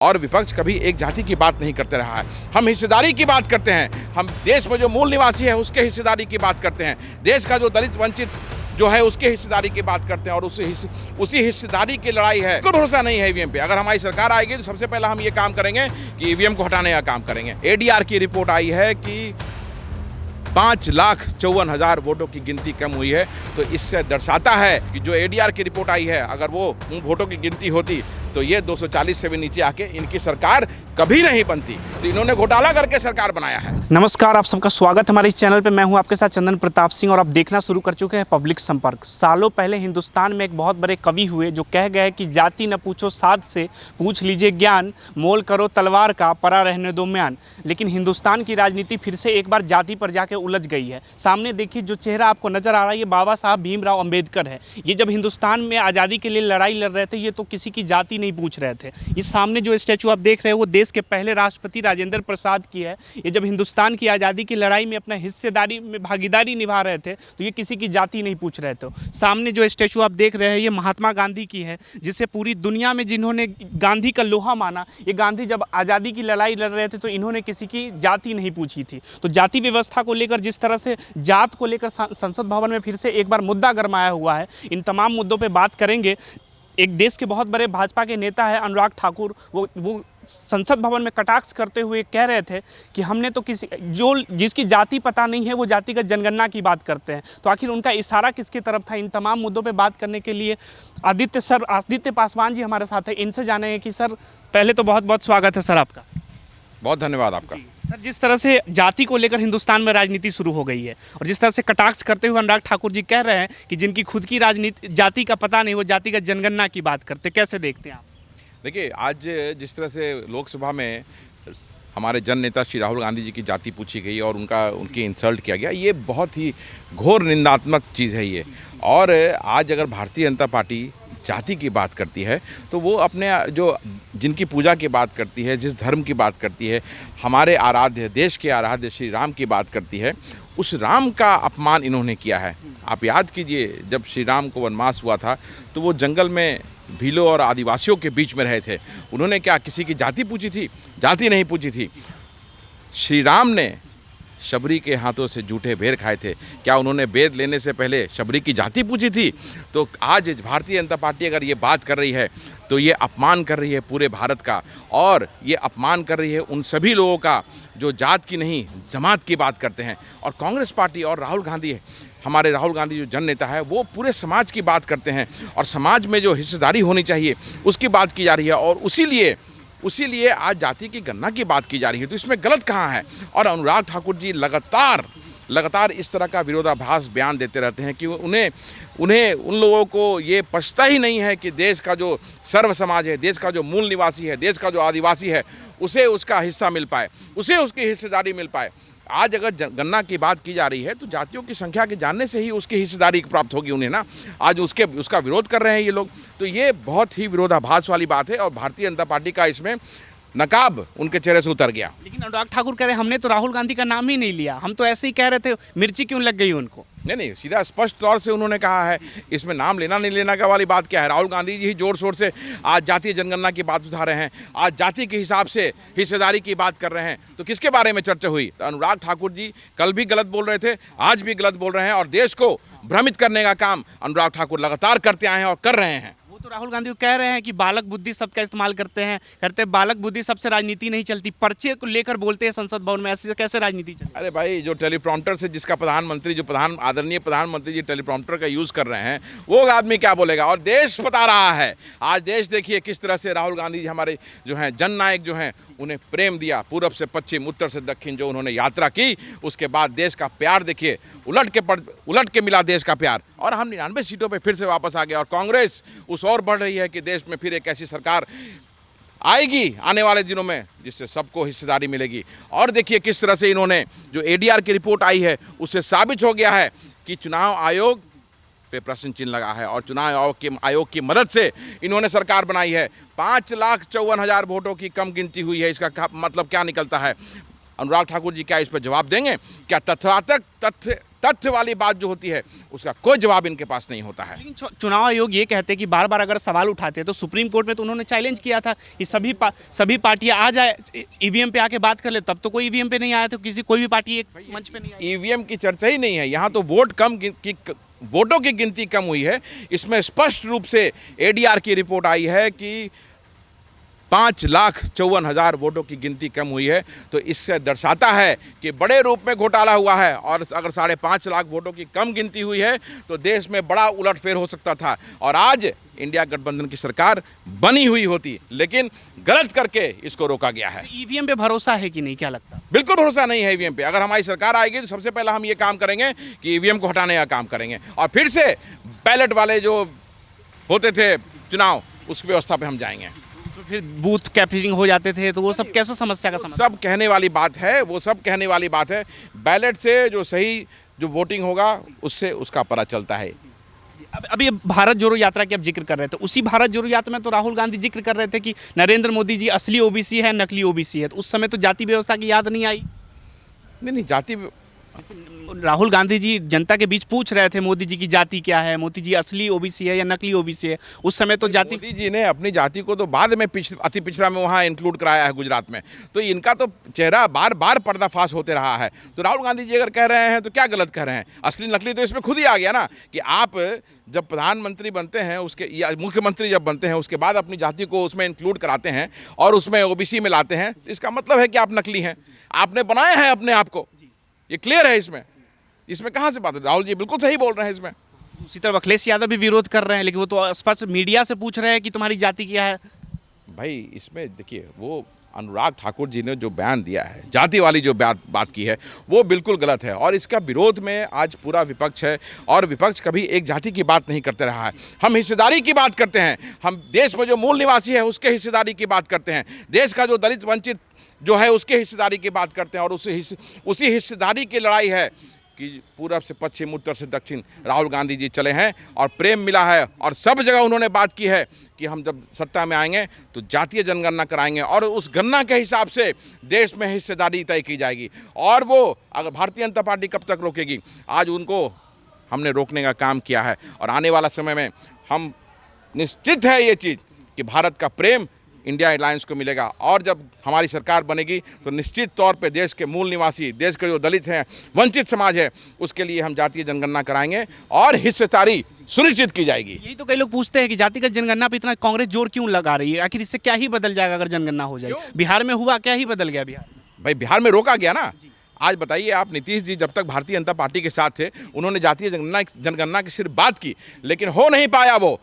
और विपक्ष कभी एक जाति की बात नहीं करते रहा है। हम हिस्सेदारी की बात करते हैं। हम देश में जो मूल निवासी है उसके हिस्सेदारी की बात करते हैं। देश का जो दलित वंचित जो है उसके हिस्सेदारी की बात करते हैं और उसी हिस्सेदारी की लड़ाई है। कोई भरोसा नहीं है ईवीएम पे। अगर हमारी सरकार आएगी तो सबसे पहला हम ये काम करेंगे कि ईवीएम को हटाने का काम करेंगे। एडीआर की रिपोर्ट आई है कि 5,54,000 वोटों की गिनती कम हुई है। तो इससे दर्शाता है कि जो एडीआर की रिपोर्ट आई है, अगर वो उन वोटों की गिनती होती तो ये 240 से भी नीचे आके इनकी सरकार कभी नहीं बनती। तो इन्होंने घोटाला करके सरकार बनाया है। नमस्कार, आप सबका स्वागत है हमारे इस चैनल पे। मैं हूं आपके साथ चंदन प्रताप सिंह और आप देखना शुरू कर चुके हैं पब्लिक संपर्क। सालों पहले हिंदुस्तान में एक बहुत बड़े कवि हुए जो कह गए कि जाति न पूछो साध से, पूछ लीजिए ज्ञान, मोल करो तलवार का, परा रहने दो म्यान। लेकिन हिंदुस्तान की राजनीति फिर से एक बार जाति पर जाके उलझ गई है। सामने देखिए जो चेहरा आपको नजर आ रहा है, ये बाबा साहब भीमराव अंबेडकर है। ये जब हिंदुस्तान में आज़ादी के लिए लड़ाई लड़ रहे थे, ये तो किसी की जाति नहीं पूछ रहे थे। ये सामने जो स्टैचू आप देख रहे हैं वो देश के पहले राष्ट्रपति राजेंद्र प्रसाद की है। ये जब हिंदुस्तान की आज़ादी की लड़ाई में अपना हिस्सेदारी में भागीदारी निभा रहे थे तो ये किसी की जाति नहीं पूछ रहे थे। सामने जो स्टैचू आप देख रहे हैं ये महात्मा गांधी की है, जिसे पूरी दुनिया में जिन्होंने गांधी का लोहा माना। ये गांधी जब आज़ादी की लड़ाई लड़ रहे थे तो इन्होंने किसी की जाति नहीं पूछी थी। तो जाति व्यवस्था को लेकर जिस तरह से जात को लेकर संसद भवन में फिर से एक बार मुद्दा गरमाया हुआ है, इन तमाम मुद्दों पर बात करेंगे। एक देश के बहुत बड़े भाजपा के नेता है अनुराग ठाकुर, वो संसद भवन में कटाक्ष करते हुए कह रहे थे कि हमने तो जिसकी जाति पता नहीं है वो जातिगत जनगणना की बात करते हैं। तो आखिर उनका इशारा किसकी तरफ था? इन तमाम मुद्दों पे बात करने के लिए आदित्य पासवान जी हमारे साथ हैं। इनसे जानेंगे कि सर, पहले तो बहुत बहुत स्वागत है सर आपका। बहुत धन्यवाद आपका। सर, जिस तरह से जाति को लेकर हिंदुस्तान में राजनीति शुरू हो गई है और जिस तरह से कटाक्ष करते हुए अनुराग ठाकुर जी कह रहे हैं कि जिनकी खुद की राजनीति जाति का पता नहीं वो जातिगत जनगणना की बात करते, कैसे देखते हैं आप? देखिए, आज जिस तरह से लोकसभा में हमारे जन नेता श्री राहुल गांधी जी की जाति पूछी गई और उनकी इंसल्ट किया गया, ये बहुत ही घोर निंदात्मक चीज़ है ये। और आज अगर भारतीय जनता पार्टी जाति की बात करती है तो वो अपने जो जिनकी पूजा की बात करती है, जिस धर्म की बात करती है, हमारे आराध्य देश के आराध्य श्री राम की बात करती है, उस राम का अपमान इन्होंने किया है। आप याद कीजिए, जब श्री राम को वनवास हुआ था तो वो जंगल में भीलों और आदिवासियों के बीच में रहे थे। उन्होंने क्या किसी की जाति पूछी थी? जाति नहीं पूछी थी। श्री राम ने शबरी के हाथों से जूठे बेर खाए थे। क्या उन्होंने बेर लेने से पहले शबरी की जाति पूछी थी? तो आज भारतीय जनता पार्टी अगर ये बात कर रही है तो ये अपमान कर रही है पूरे भारत का, और ये अपमान कर रही है उन सभी लोगों का जो जात की नहीं जमात की बात करते हैं। और कांग्रेस पार्टी और राहुल गांधी, हमारे राहुल गांधी जो जन नेता है, वो पूरे समाज की बात करते हैं और समाज में जो हिस्सेदारी होनी चाहिए उसकी बात की जा रही है। और उसीलिए आज जाति की गणना की बात की जा रही है। तो इसमें गलत कहाँ है? और अनुराग ठाकुर जी लगातार इस तरह का विरोधाभास बयान देते रहते हैं कि उन्हें उन लोगों को ये पछता ही नहीं है कि देश का जो सर्व समाज है, देश का जो मूल निवासी है, देश का जो आदिवासी है, उसे उसका हिस्सा मिल पाए, उसे उसकी हिस्सेदारी मिल पाए। आज अगर गणना की बात की जा रही है तो जातियों की संख्या के जानने से ही उसकी हिस्सेदारी प्राप्त होगी उन्हें ना। आज उसका विरोध कर रहे हैं ये लोग। तो ये बहुत ही विरोधाभास वाली बात है और भारतीय जनता पार्टी का इसमें नकाब उनके चेहरे से उतर गया। लेकिन अनुराग ठाकुर कह रहे हैं हमने तो राहुल गांधी का नाम ही नहीं लिया, हम तो ऐसे ही कह रहे थे, मिर्ची क्यों लग गई उनको? नहीं, सीधा स्पष्ट तौर से उन्होंने कहा है। इसमें नाम लेना नहीं लेना का वाली बात क्या है? राहुल गांधी जी ही जोर शोर से आज जातीय जनगणना की बात उठा रहे हैं, आज जाति के हिसाब से हिस्सेदारी की बात कर रहे हैं। तो किसके बारे में चर्चा हुई? तो अनुराग ठाकुर जी कल भी गलत बोल रहे थे, आज भी गलत बोल रहे हैं और देश को भ्रमित करने का काम अनुराग ठाकुर लगातार करते आए हैं और कर रहे हैं। तो राहुल गांधी को कह रहे हैं कि बालक बुद्धि शब्द का इस्तेमाल करते बालक बुद्धि सबसे राजनीति नहीं चलती, पर्चे को लेकर बोलते हैं संसद भवन में, ऐसे कैसे राजनीति चलती? अरे भाई, जो टेलीप्रॉम्प्टर से जिसका आदरणीय प्रधानमंत्री जी टेलीप्रॉम्प्टर का यूज़ कर रहे हैं, वो आदमी क्या बोलेगा? और देश बता रहा है। आज देश देखिए किस तरह से राहुल गांधी जी हमारे जो हैं जननायक जो हैं, उन्हें प्रेम दिया। पूरब से पश्चिम, उत्तर से दक्षिण जो उन्होंने यात्रा की, उसके बाद देश का प्यार देखिए उलट के मिला देश का प्यार। और हम 99 सीटों पे फिर से वापस आ गए और कांग्रेस उस ओर बढ़ रही है कि देश में फिर एक ऐसी सरकार आएगी आने वाले दिनों में जिससे सबको हिस्सेदारी मिलेगी। और देखिए किस तरह से इन्होंने जो एडीआर की रिपोर्ट आई है उससे साबित हो गया है कि चुनाव आयोग पे प्रश्न चिन्ह लगा है और चुनाव आयोग की मदद से इन्होंने सरकार बनाई है। 5,54,000 वोटों की कम गिनती हुई है। इसका मतलब क्या निकलता है? अनुराग ठाकुर जी क्या इस पर जवाब देंगे? क्या तथ्य वाली बात जो होती है उसका कोई जवाब इनके पास नहीं होता है। लेकिन चुनाव आयोग ये कहते हैं कि बार बार अगर सवाल उठाते हैं तो सुप्रीम कोर्ट में तो उन्होंने चैलेंज किया था कि सभी पार्टियां आ जाए ईवीएम पे आके बात कर ले, तब तो कोई ईवीएम पे नहीं आया, तो कोई भी पार्टी एक मंच पे नहीं आई। ईवीएम की चर्चा ही नहीं है यहाँ, तो वोटों की गिनती कम हुई है। इसमें स्पष्ट रूप से एडीआर की रिपोर्ट आई है कि 5,54,000 वोटों की गिनती कम हुई है। तो इससे दर्शाता है कि बड़े रूप में घोटाला हुआ है, और अगर 5.5 लाख वोटों की कम गिनती हुई है तो देश में बड़ा उलटफेर हो सकता था और आज इंडिया गठबंधन की सरकार बनी हुई होती, लेकिन गलत करके इसको रोका गया है। ईवीएम पे भरोसा है कि नहीं, क्या लगता है? बिल्कुल भरोसा नहीं है ईवीएम पे। अगर हमारी सरकार आएगी तो सबसे पहला हम ये काम करेंगे कि ईवीएम को हटाने का काम करेंगे, और फिर से बैलेट वाले जो होते थे चुनाव, उस व्यवस्था पे हम जाएंगे। तो फिर बूथ कैप्चरिंग हो जाते थे, तो वो सब कैसे समस्या का समाधान? सब कहने वाली बात है, वो सब कहने वाली बात है। बैलेट से जो सही जो वोटिंग होगा उससे उसका पता चलता है। अब ये भारत जोड़ो यात्रा की आप जिक्र कर रहे थे, उसी भारत जोड़ो यात्रा में तो राहुल गांधी जिक्र कर रहे थे कि नरेंद्र मोदी जी असली ओबीसी है, नकली ओबीसी है। तो उस समय तो जाति व्यवस्था की याद नहीं आई। नहीं, जाति राहुल गांधी जी जनता के बीच पूछ रहे थे मोदी जी की जाति क्या है, मोदी जी असली ओबीसी है या नकली ओबीसी है। उस समय तो जाति, मोदी जी ने अपनी जाति को तो बाद में अति पिछड़ा में वहाँ इंक्लूड कराया है गुजरात में, तो इनका तो चेहरा बार बार पर्दाफाश होते रहा है। तो राहुल गांधी जी अगर कह रहे हैं तो क्या गलत कह रहे हैं? असली नकली तो इसमें खुद ही आ गया ना, कि आप जब प्रधानमंत्री बनते हैं उसके या मुख्यमंत्री जब बनते हैं उसके बाद अपनी जाति को उसमें इंक्लूड कराते हैं और उसमें ओबीसी में लाते हैं, इसका मतलब है कि आप नकली हैं, आपने बनाया है अपने आप को। ये क्लियर है। इसमें कहाँ से बात है? राहुल जी बिल्कुल सही बोल रहे हैं इसमें। दूसरी तरफ अखिलेश यादव भी विरोध कर रहे हैं, लेकिन वो तो स्पष्ट मीडिया से पूछ रहे हैं कि तुम्हारी जाति क्या है। भाई इसमें देखिए, वो अनुराग ठाकुर जी ने जो बयान दिया है, जाति वाली जो बात की है, वो बिल्कुल गलत है, और इसका विरोध में आज पूरा विपक्ष है। और विपक्ष कभी एक जाति की बात नहीं करते रहा है। हम हिस्सेदारी की बात करते हैं, हम देश में जो मूल निवासी है उसके हिस्सेदारी की बात करते हैं, देश का जो दलित वंचित जो है उसके हिस्सेदारी की बात करते हैं। और उसी हिस्सेदारी की लड़ाई है कि पूरब से पश्चिम, उत्तर से दक्षिण राहुल गांधी जी चले हैं और प्रेम मिला है। और सब जगह उन्होंने बात की है कि हम जब सत्ता में आएंगे तो जातीय जनगणना कराएंगे और उस गणना के हिसाब से देश में हिस्सेदारी तय की जाएगी। और वो अगर भारतीय जनता पार्टी कब तक रोकेगी? आज उनको हमने रोकने का काम किया है, और आने वाला समय में हम निश्चित है ये चीज़ कि भारत का प्रेम इंडिया अलायंस को मिलेगा। और जब हमारी सरकार बनेगी तो निश्चित तौर पे देश के मूल निवासी, देश के जो दलित हैं, वंचित समाज है, उसके लिए हम जातीय जनगणना कराएंगे और हिस्सेदारी सुनिश्चित की जाएगी। यही तो कई लोग पूछते हैं कि जातिगत जनगणना पे इतना कांग्रेस जोर क्यों लगा रही है? आखिर इससे क्या ही बदल जाएगा अगर जनगणना हो जाए? बिहार में हुआ, क्या ही बदल गया बिहार? भाई बिहार में रोका गया ना। आज बताइए आप, नीतीश जी जब तक भारतीय जनता पार्टी के साथ थे उन्होंने जातीय जनगणना की सिर्फ बात की, लेकिन हो नहीं पाया वो।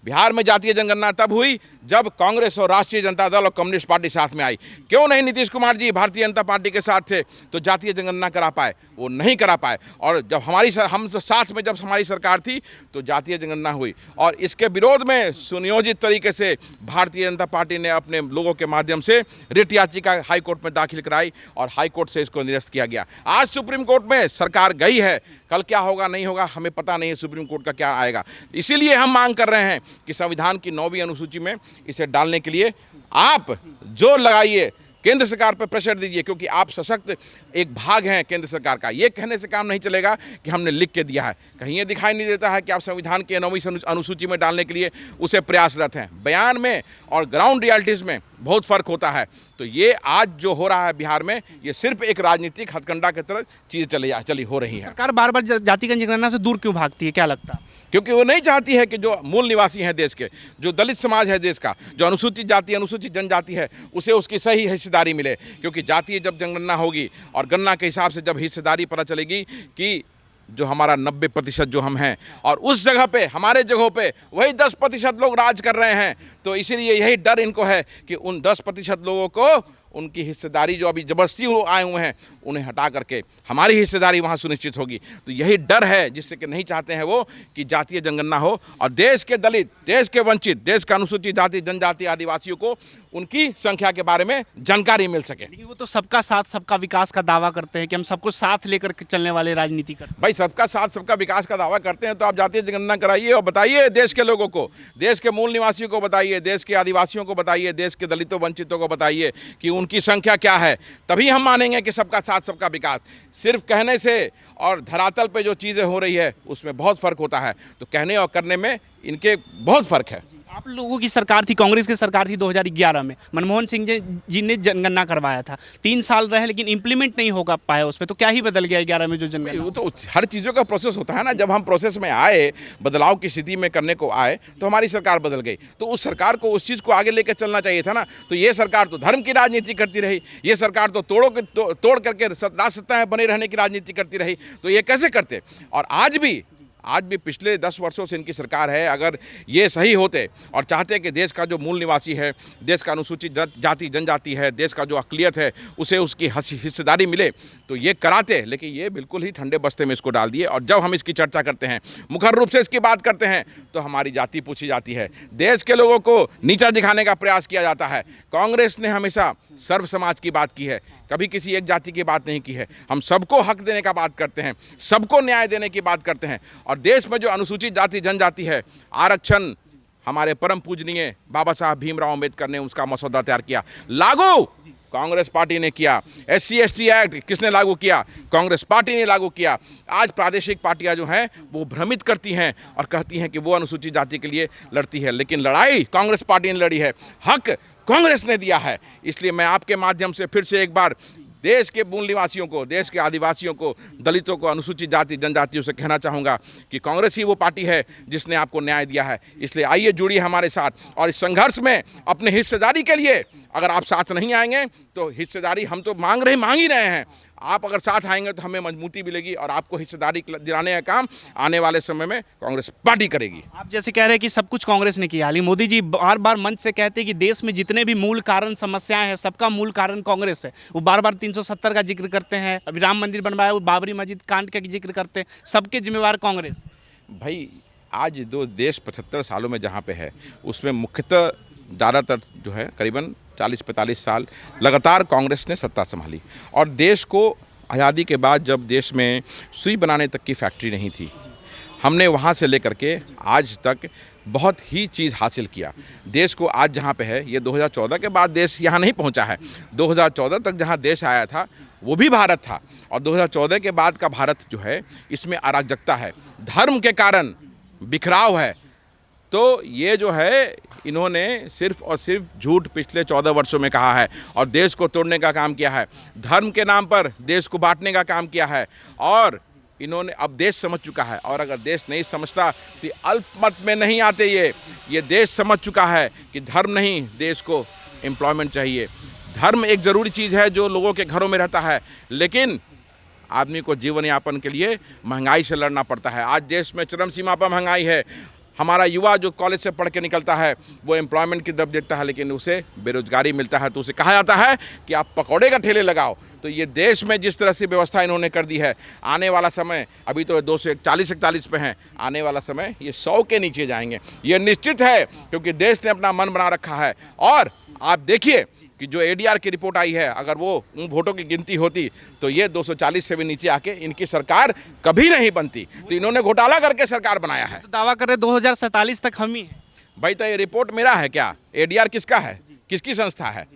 बिहार में जातीय जनगणना तब हुई जब कांग्रेस और राष्ट्रीय जनता दल और कम्युनिस्ट पार्टी साथ में आई। क्यों नहीं नीतीश कुमार जी भारतीय जनता पार्टी के साथ थे तो जातीय जनगणना करा पाए? वो नहीं करा पाए। और जब हम साथ में जब हमारी सरकार थी तो जातीय जनगणना हुई, और इसके विरोध में सुनियोजित तरीके से भारतीय जनता पार्टी ने अपने लोगों के माध्यम से रिट याचिका हाई कोर्ट में दाखिल कराई और हाई कोर्ट से इसको निरस्त किया गया। आज सुप्रीम कोर्ट में सरकार गई है, कल क्या होगा नहीं होगा हमें पता नहीं है, सुप्रीम कोर्ट का क्या आएगा। इसीलिए हम मांग कर रहे हैं कि संविधान की 9वीं अनुसूची में इसे डालने के लिए आप जोर लगाइए, केंद्र सरकार पर प्रेशर दीजिए, क्योंकि आप सशक्त एक भाग हैं केंद्र सरकार का। ये कहने से काम नहीं चलेगा कि हमने लिख के दिया है। कहीं ये दिखाई नहीं देता है कि आप संविधान के 9वीं अनुसूची में डालने के लिए उसे प्रयासरत हैं। बयान में और ग्राउंड रियलिटीज़ में बहुत फ़र्क होता है। तो ये आज जो हो रहा है बिहार में, ये सिर्फ एक राजनीतिक हथकंडा की तरह चीज़ चली हो रही है। सरकार बार बार जातिगत जनगणना से दूर क्यों भागती है, क्या लगता है? क्योंकि वो नहीं चाहती है कि जो मूल निवासी हैं देश के, जो दलित समाज है देश का, जो अनुसूचित जाति अनुसूचित जनजाति है, उसे उसकी सही हिस्सेदारी मिले। क्योंकि जातीय जब जनगणना होगी और गणना के हिसाब से जब हिस्सेदारी पता चलेगी कि जो हमारा 90% जो हम हैं, और उस जगह पे हमारे जगहों पे वही 10% लोग राज कर रहे हैं, तो इसीलिए यही डर इनको है कि उन 10% लोगों को उनकी हिस्सेदारी जो अभी जबरदस्ती आए हुए हैं उन्हें हटा करके हमारी हिस्सेदारी वहाँ सुनिश्चित होगी। तो यही डर है जिससे कि नहीं चाहते हैं वो कि जातीय जनगणना हो और देश के दलित, देश के वंचित, देश का अनुसूचित जाति जनजाति आदिवासियों को उनकी संख्या के बारे में जानकारी मिल सके। लेकिन वो तो सबका साथ सबका विकास का दावा करते हैं कि हम सबको साथ लेकर चलने वाले राजनीति करते हैं। भाई सबका साथ सबका विकास का दावा करते हैं तो आप जातीय जनगणना कराइए और बताइए देश के लोगों को, देश के मूल निवासियों को बताइए, देश के आदिवासियों को बताइए, देश के दलितों वंचितों को बताइए कि उनकी संख्या क्या है, तभी हम मानेंगे कि सबका साथ सबका विकास। सिर्फ कहने से और धरातल पे जो चीज़ें हो रही है उसमें बहुत फ़र्क होता है। तो कहने और करने में इनके बहुत फ़र्क है। आप लोगों की सरकार थी, कांग्रेस की सरकार थी 2011 में, मनमोहन सिंह जी ने जनगणना करवाया था। 3 साल रहे लेकिन इम्प्लीमेंट नहीं हो पाया उसमें, तो क्या ही बदल गया 11 में जो जनगणना? वो तो हर चीज़ों का प्रोसेस होता है ना। जब हम प्रोसेस में आए, बदलाव की स्थिति में करने को आए, तो हमारी सरकार बदल गई। तो उस सरकार को उस चीज़ को आगे लेकर चलना चाहिए था ना। तो ये सरकार तो धर्म की राजनीति करती रही, ये सरकार तो तोड़ करके राज सत्ता में बने रहने की राजनीति करती रही। तो ये कैसे करते? और आज भी पिछले 10 वर्षों से इनकी सरकार है। अगर ये सही होते और चाहते कि देश का जो मूल निवासी है, देश का अनुसूचित जाति जनजाति है, देश का जो अक़लियत है, उसे उसकी हिस्सेदारी मिले, तो ये कराते। लेकिन ये बिल्कुल ही ठंडे बस्ते में इसको डाल दिए। और जब हम इसकी चर्चा करते हैं, मुखर रूप से इसकी बात करते हैं, तो हमारी जाति पूछी जाती है, देश के लोगों को नीचा दिखाने का प्रयास किया जाता है। कांग्रेस ने हमेशा सर्व समाज की बात की है, कभी किसी एक जाति की बात नहीं की है। हम सबको हक देने का बात करते हैं, सबको न्याय देने की बात करते हैं। और देश में जो अनुसूचित जाति जनजाति है, आरक्षण हमारे परम पूजनीय बाबा साहब भीमराव अम्बेडकर ने उसका मसौदा तैयार किया, लागू कांग्रेस पार्टी ने किया। SC/ST एक्ट किसने लागू किया? कांग्रेस पार्टी ने लागू किया। आज प्रादेशिक पार्टियां जो हैं वो भ्रमित करती हैं और कहती हैं कि वो अनुसूचित जाति के लिए लड़ती है, लेकिन लड़ाई कांग्रेस पार्टी ने लड़ी है, हक कांग्रेस ने दिया है। इसलिए मैं आपके माध्यम से फिर से एक बार देश के मूल निवासियों को, देश के आदिवासियों को, दलितों को, अनुसूचित जाति जनजातियों से कहना चाहूँगा कि कांग्रेस ही वो पार्टी है जिसने आपको न्याय दिया है। इसलिए आइए, जुड़िए हमारे साथ और इस संघर्ष में अपने हिस्सेदारी के लिए अगर आप साथ नहीं आएंगे तो हिस्सेदारी हम तो मांग ही रहे हैं। आप अगर साथ आएंगे तो हमें मजबूती मिलेगी और आपको हिस्सेदारी दिलाने का काम आने वाले समय में कांग्रेस पार्टी करेगी। आप जैसे कह रहे हैं कि सब कुछ कांग्रेस ने किया, हालांकि मोदी जी बार बार मंच से कहते हैं कि देश में जितने भी मूल कारण समस्याएं हैं सबका मूल कारण कांग्रेस है। वो बार बार 370 का जिक्र करते हैं, अभी राम मंदिर बनवाया, वो बाबरी मस्जिद कांड का जिक्र करते हैं, सबके जिम्मेवार कांग्रेस। भाई आज दो देश 75 सालों में जहाँ पे है, उसमें मुख्यतः ज़्यादातर जो है करीबन 40-45 साल लगातार कांग्रेस ने सत्ता संभाली। और देश को आज़ादी के बाद जब देश में सुई बनाने तक की फैक्ट्री नहीं थी, हमने वहाँ से लेकर के आज तक बहुत ही चीज़ हासिल किया। देश को आज जहाँ पे है, ये 2014 के बाद देश यहाँ नहीं पहुँचा है। 2014 तक जहाँ देश आया था वो भी भारत था, और 2014 के बाद का भारत जो है इसमें अराजकता है, धर्म के कारण बिखराव है। तो ये जो है इन्होंने सिर्फ और सिर्फ झूठ पिछले 14 वर्षों में कहा है और देश को तोड़ने का काम किया है, धर्म के नाम पर देश को बांटने का काम किया है। और इन्होंने अब देश समझ चुका है, और अगर देश नहीं समझता तो अल्पमत में नहीं आते। ये देश समझ चुका है कि धर्म नहीं, देश को एम्प्लॉयमेंट चाहिए। धर्म एक ज़रूरी चीज़ है जो लोगों के घरों में रहता है, लेकिन आदमी को जीवन यापन के लिए महंगाई से लड़ना पड़ता है। आज देश में चरम सीमा पर महंगाई है। हमारा युवा जो कॉलेज से पढ़ के निकलता है वो एम्प्लॉयमेंट की तरफ देखता है, लेकिन उसे बेरोजगारी मिलता है, तो उसे कहा जाता है कि आप पकौड़े का ठेले लगाओ। तो ये देश में जिस तरह से व्यवस्था इन्होंने कर दी है, आने वाला समय, अभी तो 240-41 पे हैं, आने वाला समय ये 100 के नीचे जाएंगे, ये निश्चित है, क्योंकि देश ने अपना मन बना रखा है। और आप देखिए कि जो ADR की रिपोर्ट आई है, अगर वो उन वोटों की गिनती होती तो ये 240 से भी नीचे आके इनकी सरकार कभी नहीं बनती। तो इन्होंने घोटाला करके सरकार बनाया है। तो दावा कर रहे 2047 तक हम ही हैं। भाई तो ये रिपोर्ट मेरा है क्या? ADR किसका है? किसकी संस्था है?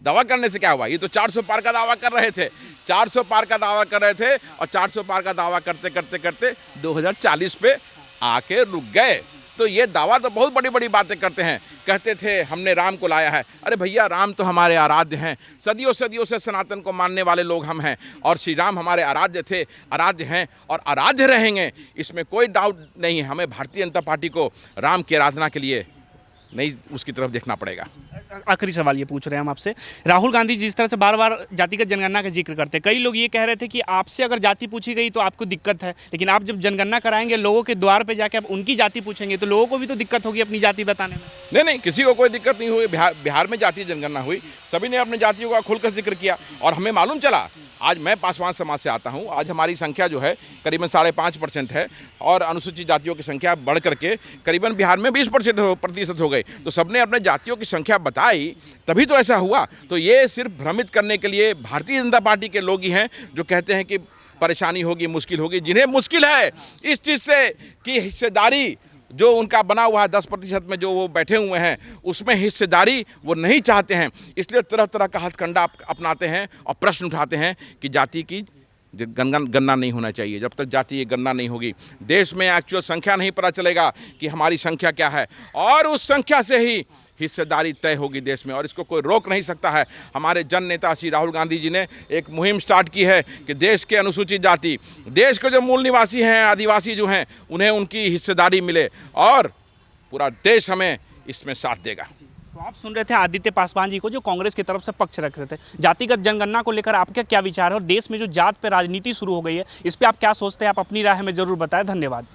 दावा करने से क्या हुआ? ये तो 400 पार का दावा कर रहे थे, 400 पार का दावा कर रहे थे, और 400 पार का दावा करते करते करते 2040 पे आके रुक गए। तो ये दावा तो बहुत बड़ी बड़ी बातें करते हैं, कहते थे हमने राम को लाया है। अरे भैया, राम तो हमारे आराध्य हैं, सदियों सदियों से सनातन को मानने वाले लोग हम हैं, और श्री राम हमारे आराध्य थे, आराध्य हैं और आराध्य रहेंगे, इसमें कोई डाउट नहीं है। हमें भारतीय जनता पार्टी को राम की आराधना के लिए नहीं, उसकी तरफ देखना पड़ेगा। आखिरी सवाल ये पूछ रहे हैं हम आपसे, राहुल गांधी जिस तरह से बार बार जातिगत जनगणना का जिक्र करते हैं, कई लोग ये कह रहे थे कि आपसे अगर जाति पूछी गई तो आपको दिक्कत है, लेकिन आप जब जनगणना कराएंगे, लोगों के द्वार पे जाके आप उनकी जाति पूछेंगे तो लोगों को भी तो दिक्कत होगी अपनी जाति बताने में। नहीं, किसी को कोई दिक्कत नहीं हुई। बिहार में जातीय जनगणना हुई, सभी ने अपनी जातियों का खुलकर जिक्र किया, और हमें मालूम चला। आज मैं पासवान समाज से आता हूँ, आज हमारी संख्या जो है करीबन 5.5% है, और अनुसूचित जातियों की संख्या बढ़ करके करीबन बिहार में 20% हो गई। तो सबने अपने जातियों की संख्या बताई, तभी तो ऐसा हुआ। तो ये सिर्फ भ्रमित करने के लिए भारतीय जनता पार्टी के लोग ही हैं जो कहते हैं कि परेशानी होगी, मुश्किल होगी। जिन्हें मुश्किल है इस चीज़ से कि हिस्सेदारी जो उनका बना हुआ है 10% में जो वो बैठे हुए हैं उसमें हिस्सेदारी वो नहीं चाहते हैं, इसलिए तरह तरह का हथकंडा अपनाते हैं और प्रश्न उठाते हैं कि जाति की गणना नहीं होना चाहिए। जब तक जाति की गणना नहीं होगी देश में एक्चुअल संख्या नहीं पता चलेगा कि हमारी संख्या क्या है, और उस संख्या से ही हिस्सेदारी तय होगी देश में, और इसको कोई रोक नहीं सकता है। हमारे जन नेता श्री राहुल गांधी जी ने एक मुहिम स्टार्ट की है कि देश के अनुसूचित जाति, देश के जो मूल निवासी हैं, आदिवासी जो हैं, उन्हें उनकी हिस्सेदारी मिले, और पूरा देश हमें इसमें साथ देगा। तो आप सुन रहे थे आदित्य पासवान जी को, जो कांग्रेस की तरफ से पक्ष रख रहे थे। जातिगत जनगणना को लेकर आपका क्या विचार है, और देश में जो जात पे राजनीति शुरू हो गई है इस पर आप क्या सोचते हैं? आप अपनी राय हमें जरूर बताएं। धन्यवाद।